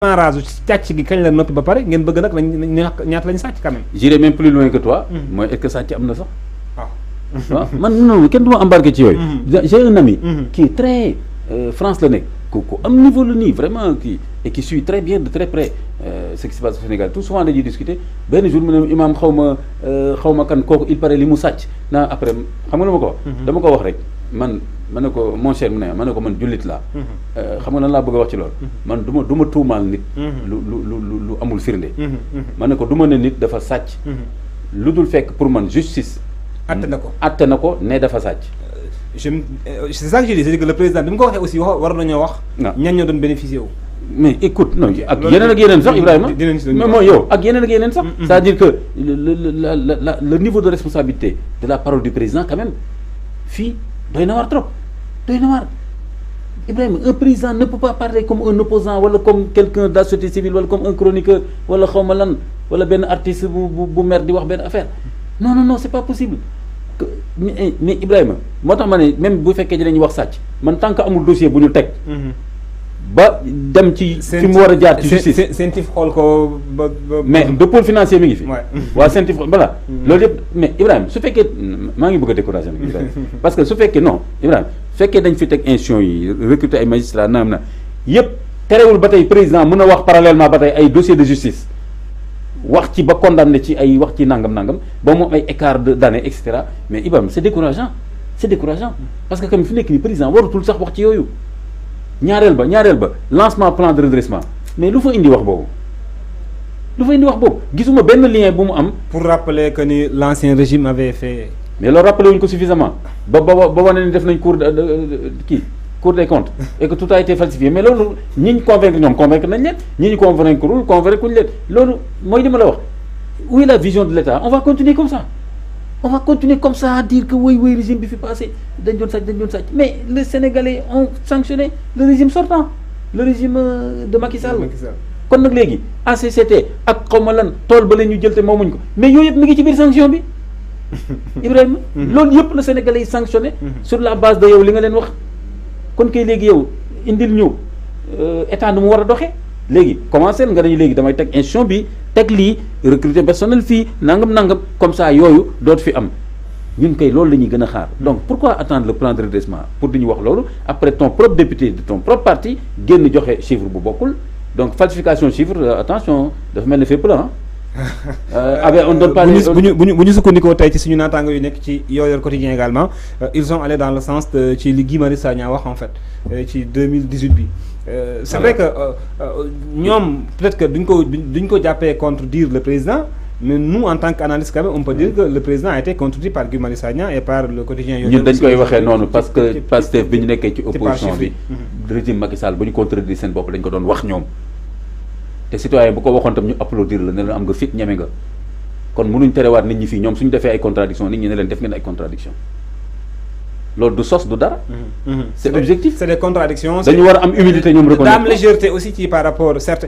démarrage càcc gi kañ la noppi ba pare ngeen bëgg nag ñaata lañu sàcc quand même. J'irai même plus loin que toi. mooy est-ce que sàcc am na sax. waaw man non kenn du ma embarqué ci yooyu. j'ai un ami. qui est très France la nekk ku am niveau la nii vraiment kii et qui suit très bien de très près ce qui se passe au Sénégal tout souvent dañuy discuter benn jour mu ne imam xaw ma kan kooku il paraît li mu sàcc naa après xam nga lu ma ko wax. dama ko wax rek man ne ko mon cher mu ne ma ne ko man jullit laa. xam nga lan laa bëgg a wax ci loolu. man du ma tuumaal nit. lu amul firnde. ma ne ko du ma ne nit dafa sàcc. lu dul fekk pour man justice. atte na ko ne dafa sàcc. c'est ça que je dis, c'est que le président bi mu ko waxee aussi war nañoo wax. ñan ñoo doon bénéficier wu. mais écoute non ak yeneen ak yeneen sax Ibrahima. mais mooy yow ak yeneen ak yeneen sax. c'est-à-dire que le niveau de responsabilité de la parole du président quand même fii doy na war trop doy na war Ibrahima un président ne peut pas parler comme un opposant wala comme quelqu'un de la société civile wala comme un chroniqueur wala xawma lan wala benn artiste bu mer di wax benn affaire non c'est pas possible. mais Ibrahima moo tax ma ne même bu fekkee dinañuy wax sàcc man tant que amul dossier bu ñu teg. ba dem ci fi mu war a jaar ci justice. CENTIF xool ko ba mais de pôle financier mi ngi fi. waa CENTIF voilà. loolu yëpp mais Ibrahima su fekkee maa ngi bëgg a décourager nag Ibrahima parce que su fekkee non Ibrahima su fekkee dañ fi teg institution yi recruter ay magistrats naam na yëpp terewul ba tey président mën a wax parallèlement ba tey ay dossier de justice. wax ci ba condamné ci ay wax ci nangam ba moom ay écart d'année et cetera mais Ibrahima c'est décourageant parce que comme fi nekk nii président waratul sax wax ci yooyu ñaareel ba lancement plan de redressement mais lu fa indi wax boobu gisuma benn lien bu mu am. pour rappeler que ni l'ancien régime avait fait. mais loolu rappelé wuñ ko suffisamment ba wane ni def nañ Cour des comptes et que tout a été falsifié mais loolu ñi ñu convaincre ñoom convaincre nañ leen ñi ñu convaincre kuñ leen loolu mooy li ma la wax où est la vision de l'État on va continuer comme ça à dire que oui régime bi fi passé dañ doon sàcc mais les Sénégalais ont sanctionné le régime sortant le régime de Macky Sall kon nag léegi ACCT ak xawma lan tool ba la ñu jël te moomuñ ko mais yooyu yëpp mi ngi ci biir sanction bi Ibrahima loolu yëpp la Sénégalais yi sanctionné sur la base de yow li nga leen wax kon kay léegi yow indil ñu état nu mu war a doxee léegi commencé nga dañu léegi damay teg institution bi teg lii recruter personnel fii nangam comme ça yooyu dootu fi am ñun kay loolu la ñuy gën a xaar donc pourquoi attendre le plan de redressement pour di ñu wax loolu après ton propre député de ton propre parti génn joxe chiffre bu bokkul donc falsification chiffre attention dafa mel ne fépp la on donne pas bu ñu sukkandikoo tey ci suñu naataango yu nekk ci Yoor Quotidien également ils sont allés dans le sens ci li Guy Marius Sagna wax en fait ci 2018 bi c'est vrai que ñoom peut-être que duñ ko jàppee contredire le président mais nous en tant qu'analyste quand même on peut dire que le président a été contredit par Guy Marius Sagna et par le quotidien ñun dañ koy waxee noonu parce que Pastef bi ñu nekkee ci opposition bi régime Macky Sall bu ñu contredire seen bopp dañ ko doon wax ñoom te citoyen bu ko waxoon tam ñu applaudir la ne leen am nga fit ñeme nga kon mënuñ terewaat nit ñi fii ñoom suñu defee ay contradiction nit ñi ne leen def ngeen ay contradiction loolu du sos du dara c'est objectif c'est des contradictions dañu war a am humilité ñoom reconnaître am légèreté aussi ci par rapport certes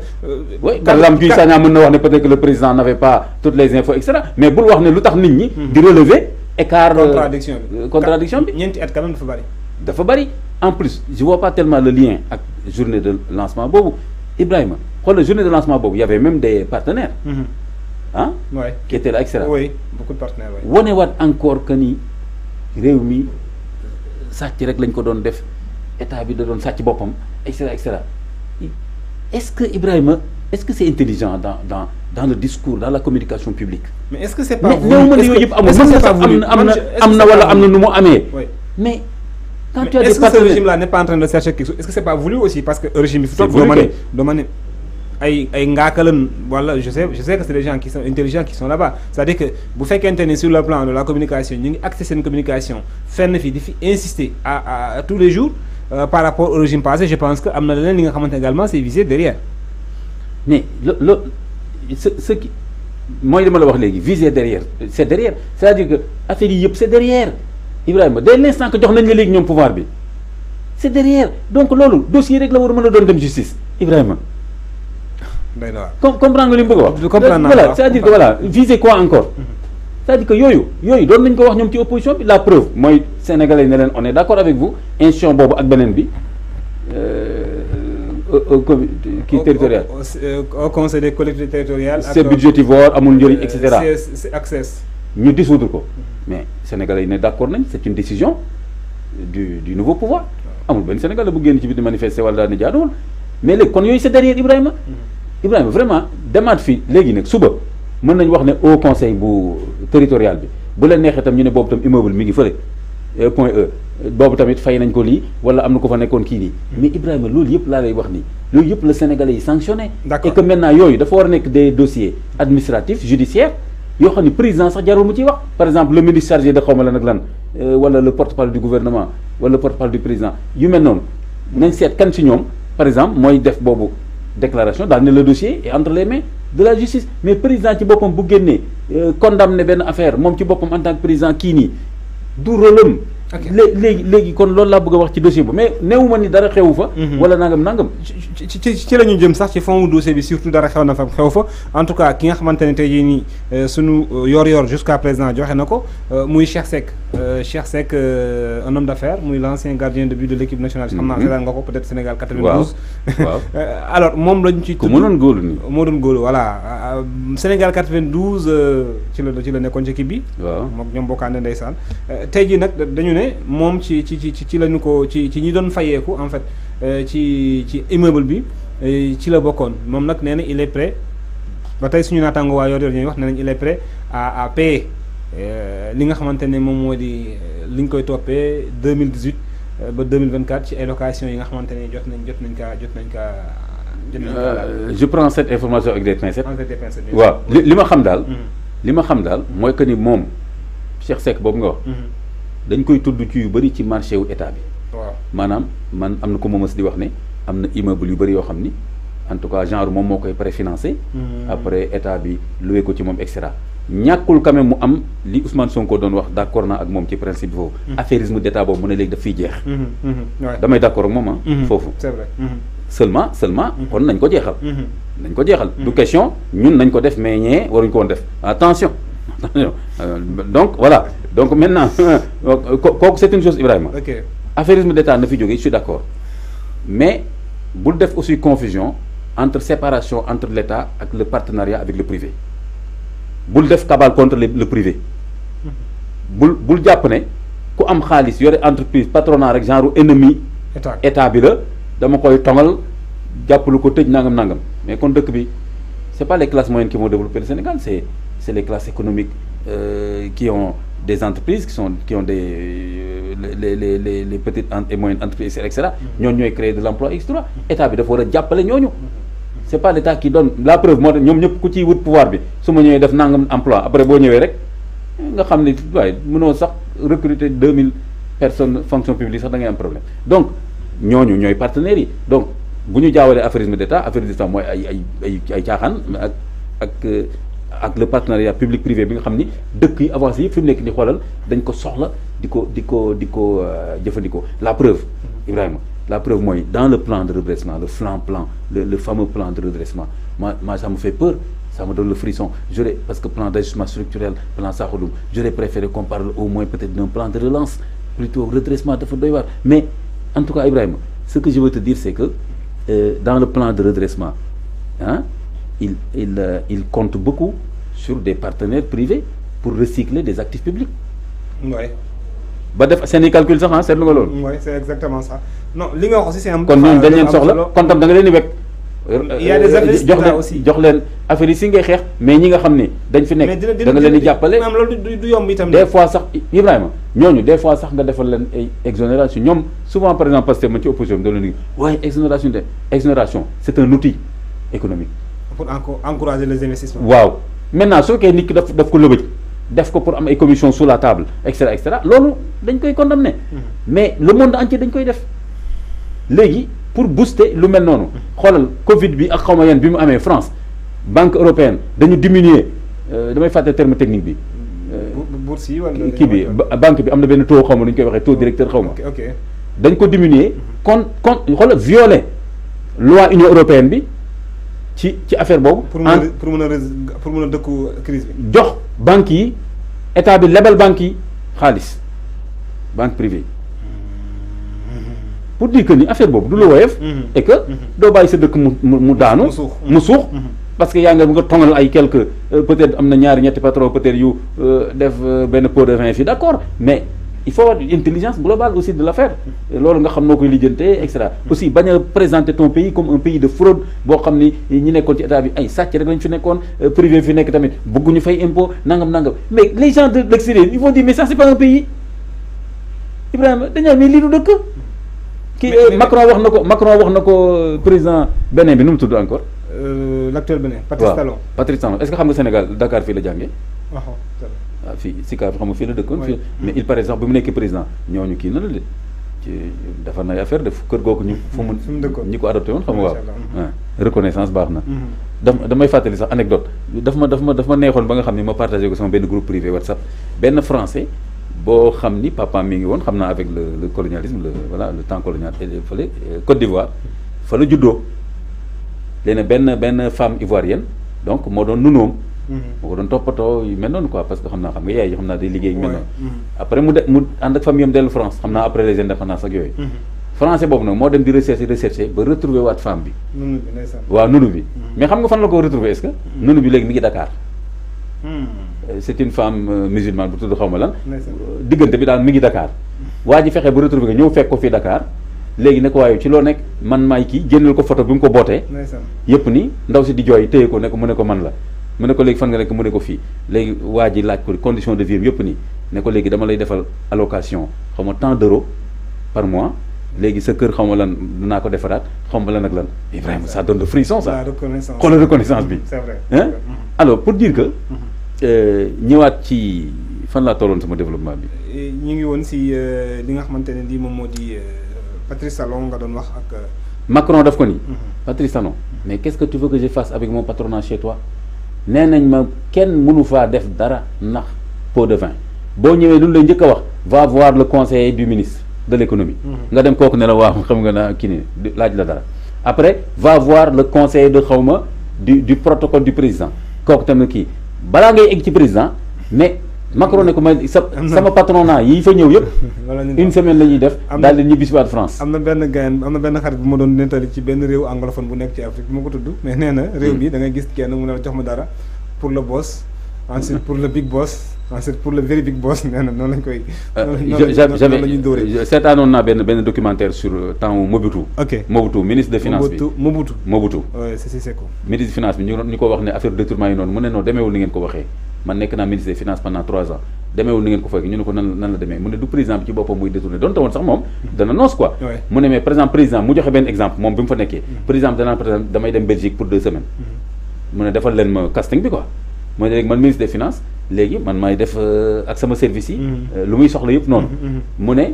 oui par exemple Guy Sagna mën na wax ne peut-être que le président n'avait pas toutes les infos et cetera mais bul wax ne lu tax nit ñi di relever écart contradiction bi ñeenti at quand même dafa bari en plus je vois pas tellement le lien ak journée de lancement boobu Ibrahima xoolal journée de lancement boobu y avait même des partenaires qui étaient là et cetera oui beaucoup de partenaires wane waat encore que ni réew mi sàcc rek lañ ko doon def état bi da doon sàcc boppam et cetera est-ce que Ibrahima est-ce que c'est intelligent dans le discours dans la communication publique mais est-ce que c'est pas néew ma ne yooyu yëpp amul mën na sax am na wala am na nu mu amee mais quand tu as des partenaires est-ce que ce régime-là n'est pas en train de chercher quelque chose est-ce que c'est pas voulu aussi parce que régime bi fi toog doo ma ne ay ngaakalan wala je sais que c'est des gens qui sont intelligents qui sont là-bas c'est-à-dire que bu fekkente ne sur le plan de la communication ñu ngi axé seen communication fenn fi di fi insister à tous les jours par rapport au régime passé je pense que am na leneen li nga xamante également c'est visé derrière mais ce qui mooy li ma la wax léegi visé derrière c'est-à-dire que affaire yi yëpp c'est derrière Ibrahima dès l'instant que jox nañ la léegi ñoom pouvoir bi c'est derrière donc loolu dossier rek la war a mën a doon dem justice Ibrahima comprendre nga li mu bëgg a wax voilà c'est-à-dire que voilà viser quoi encore c'est-à-dire que yooyu doon nañ ko wax ñoom ci opposition bi la preuve mooy sénégalais ne leen on est d'accord avec vous institution boobu ak beneen bi kii territorial. au conseil des collectivités territoriales. c'est budgétivore amul njëriñ et cetera. c'est access. ñu dissoudre ko mais sénégalais yi ne d'accord nañ c'est une décision du nouveau pouvoir amul benn sénégalais bu génn ci biir di manifester wala daal di jaaduwul mais léegi kon yooyu c'est derrière Ibrahima. Ibrahima vraiment demaat fii léegi nag suba mën nañ wax ne au conseil bu territorial bi bu leen neexee tam ñu ne boobu tam immeuble mi ngi fële point E boobu tamit fay nañ ko lii wala am na ko fa nekkoon kii nii mais Ibrahima loolu yëpp laa lay wax nii loolu yëpp la sénégalais yi sanctionné. D'accord. Et que maintenant yooyu dafa war a nekk des dossiers administratifs judiciaires yoo xam ne président sax jarul mu ciy wax par exemple le ministre chargé de xawma la nag lan wala le porte-parole du gouvernement wala le porte-parole du président yu mel noonu nañ seet kan ci ñoom par exemple mooy def boobu déclaration daal ne le dossier est entre les mains de la justice mais président ci boppam bu génnee condamné benn affaire moom ci boppam en tant que président kii nii du rôlam. léegi kon loolu laa bëgg a wax ci dossier bu mais néewuma ni dara xewu fa. wala nangam. ci la ñu jëm sax ci fond dossier bi surtout dara xew na fa xew fa en tout cas ki nga xamante ne tey jii nii sunu yor-yor jusqu'à présent joxe na ko muy Cheikh Seck un homme d'affaires muy l'ancien gardien de but de l'équipe nationale. xam naa seetaan nga ko peut-être Sénégal 92. waaw alors moom lañ ci. ku mënoon góolu nii. moo doon góolu voilà Sénégal 92 ci la nekkoon ci équipe bi. waaw moom ñoom bokkaande ndeysaan tey jii nag dañu ne moom ci lañu ko ci ñi doon fayeeku en fait ci immeuble bi ci la bokkoon moom nag nee na il est prêt ba tey suñu naataango waa yor ñuy wax nee nañ il est prêt à payer li nga xamante ne moom moo di li ñu koy toppee 2018 ba 2024 ci ay location yi nga xamante ne jot nañ kaa je prends cette information avec des pincettes. waaw li ma xam daal. li ma xam daal mooy que ni moom Cheikh Seck boobu nga wax. dañ koy tudd ci yu bëri ci marché wu état bi. waaw maanaam man am na ko moom di wax ne am na immeuble yu bëri yoo xam ni en tout cas genre moom moo koy préfinancé. après état bi loué ko ci moom et cetera. ñàkkul quand même mu am li Ousmane Sonko doon wax d'accord naa ak moom ci principe foofu. affairisme d'état boobu mu ne léegi daf fiy jeex. damay d'accord ak moom foofu. c'est vrai. seulement kon nañ ko jeexal. nañ ko jeexal. du question ñun nañ ko def mais ñee waruñ ko woon def attention. donc voilà donc maintenant kooku c'est une chose Ibrahima. ok affairisme d'état na fi jógee je suis d'accord mais bul def aussi confusion entre séparation entre l'état ak le partenariat avec le privé bul def cabale contre le privé bul jàpp ne ku am xaalis yore entreprise patronat rek genre ennemi état bi la dama koy tongal jàppalu ko tëj nangam mais kon dëkk bi c'est pas les classes moyennes qui vont développer le Sénégal c'est les classes économiques qui ont des entreprises qui ont les petites et moyennes entreprises et cetera ñooñu ñooy créer de l'emploi extra état bi dafa war a jàppale ñooñu c'est pas l'état qui donne la preuve moo tax ñoom ñëpp ku ciy wut pouvoir bi su ma ñëwee def nangam emploi après boo ñëwee rek nga xam ne waaye mënoo sax recruter 2000 personnes fonction publique sax da ngay am problème donc ñooñu ñooy partenaires yi donc bu ñu jaawalee affairisme d'état mooy ay caaxaan ak le partenariat public privé bi nga xam ni dëkk yi avancé yëpp fi mu nekk ni xoolal dañ ko soxla di ko jëfandikoo la preuve Ibrahima la preuve mooy dans le plan de redressement le fameux plan de redressement moi ça me fait peur ça me donne le frisson parce que plan d'ajustement structurel plan Sakho Loum j'aurais préféré qu'on parle au moins peut-être d'un plan de relance plutôt redressement dafa doy waar mais en tout cas Ibrahima ce que je veux te dire c'est que dans le plan de redressement il compte beaucoup sur des partenaires privés pour recycler des actifs publics. Oui. ba def seen i calcul sax seetlu nga loolu. oui c'est exactement ça non li nga wax aussi c'est am. kon ñooñu dañ leen soxla kon tam da nga leen di wekk. il y a des affaires jox leen affaire yi si ngay xeex mais ñi nga xam ni dañ fi nekk. da nga leen di jàppale mais loolu du yomb itam. des fois sax Ibrahima ñooñu des fois sax nga defal leen ay exonération ñoom souvent par exemple parce que man ci opposition bi da leen di waaye exonération c'est un outil économique. pour encourager les investissements. waaw maintenant soo koy nit ki daf ko lëbëj def ko pour am ay commission sous la table et cetera loolu dañ koy condamner mais le monde entier dañ koy def léegi pour booster lu mel noonu xoolal Covid bi ak xawma yan bi mu amee France banque européenne dañu diminuer damay fàtte terme technique bi. bourse yi wala kii bi banque bi am na benn taux xawma lu ñu koy waxee taux directeur xawma dañ ko diminuer kon xoolal violer loi Union européenne bi. ci affaire boobu. pour mën a dëkku crise bi. jox banques yi état bi lebal banques yi xaalis banque privée pour dire que ni affaire boobu du la woyof et que doo bàyyi sa dëkk mu daanu mu suux parce que yaa nga tongal ay quelques peut-être am na ñaari ñetti patron peut-être yu def benn pot de vin fii d'accord mais il faut avoir une intelligence globale aussi de l'affaire loolu nga xam noo koy lijjantee et cetera aussi bañ a présenter ton pays comme un pays de fraude boo xam ni ñi nekkoon ci état bi ay sàcc rek lañ fi nekkoon privé fi nekk tamit bëgguñu fay impôt nangam mais les gens de l'extérieur ils vont dire mais ça c'est pas un pays Ibrahima dañaa mais lii du dëkk kii Macron wax na ko président Bénin bi nu mu tudd encore l'actuel Bénin Patrice Talon. Patrice Talon est-ce que xam nga Sénégal Dakar fii la jàngee waaw fii Sicap xam nga fii la dëkkoon fii mais il paraît sax bi mu nekkee président ñooñu kii na la de ci dafa nay affaire def kër googu ñu fu mu ñi ko adopté woon xam nga waaw reconnaissance baax na damay fàttali sax anecdote daf ma neexoon ba nga xam ni ma partagé ko sama benn groupe privé WhatsApp benn français boo xam ni papa mi ngi woon xam naa avec le colonialisme le temps colonial fële Côte d'Ivoire fa la juddoo léegi benn femme ivoirienne donc moo doon nunoom moo ko doon toppatoo yu mel noonu quoi parce que xam naa yaay yi xam naa day liggéey yu mel noonu après mu ànd ak famille am dellu France xam naa après les indépendances ak yooyu français boobu nag moo dem di rechercher ba retrouver waat femme bi waaw nunu bi mais xam nga fan la ko retrouver est-ce que nunu bi léegi mi ngi Dakar c'est une femme musulmane bu tudd xaw ma lan diggante bi daal mi ngi Dakar waa ji fexe ba retrouver ko ñëw fekk ko fii Dakar léegi ne ko waaye ci loo nekk man maay kii génneel ko photo bi mu ko bootee yëpp ni ndaw si di jooy téye ko ne ko mu ne ko man la mu ne ko léegi fan nga nekk mu ne ko fii léegi waa ji laaj ko condition de vie yëpp nii ne ko léegi dama lay defal allocation xaw ma tant d'euros par mois léegi sa kër xaw ma lan dinaa ko defaraat xaw ma lan ak lan Ibrahima ça donne de frisson ça xoolal reconnaissance bi c'est vrai alors pour dire que ñëwaat ci fan laa tolloon sama développement bi ñu ngi woon si li nga xamante ne lii moom moo di Patrice Talon nga doon wax ak Macron daf ko ni Patrice Talon mais qu'est-ce que tu veux que je fasse avec mon patronat chez toi nee nañ ma kenn mënu faa def dara ndax pot de vin boo ñëwee lu lay njëkk a wax va voir le conseiller du ministre de l'économie nga dem kooku ne la waaw xam nga naa kii ni laaj la dara après va voir le conseiller de xawma du protocole du président kooku tamit kii balaa ngay egg ci président mais Macron ne ko may sama patronat yi fa ñëw yëpp une semaine la ñuy def daal di ñibbisiwaat France am na benn xarit bu ma doon nettali ci benn réew anglophone bu nekk ci Afrique bu ma ko tudd mais nee na réew bi da ngay gis kenn mu ne la jox ma dara pour le boss ensuite pour le big boss ensuite pour le very big boss nee na noonu lañ koy noonu la ñuy dóoree seetaanoon naa benn documentaire sur temps Mobutu Mobutu ministre de finance bi Mobutu c'est ko ministre de finance bi ñu ko wax ne affaire détournement yi noonu mu ne non demeewul ni ngeen ko waxee man nekk naa ministre des finances pendant 3 ans demeewul ni ngeen ko fekk ñu ne ko nan la demee mu ne du président bi ci boppam muy détourné doon tawoon sax moom dana noos quoi mu ne mais par exemple président mu joxe benn exemple moom bi mu fa nekkee président danaan par exemple damay dem Belgique pour 2 semaines mu ne defal leen ma casting bi quoi mu ne léegi man ministre des finances léegi man maay def ak sama service yi lu muy soxla yëpp noonu mu ne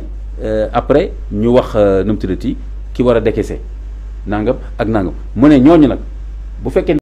après ñu wax nu mu tuddati ki war a décaisser nangam ak nangam mu ne ñooñu nag bu fekkee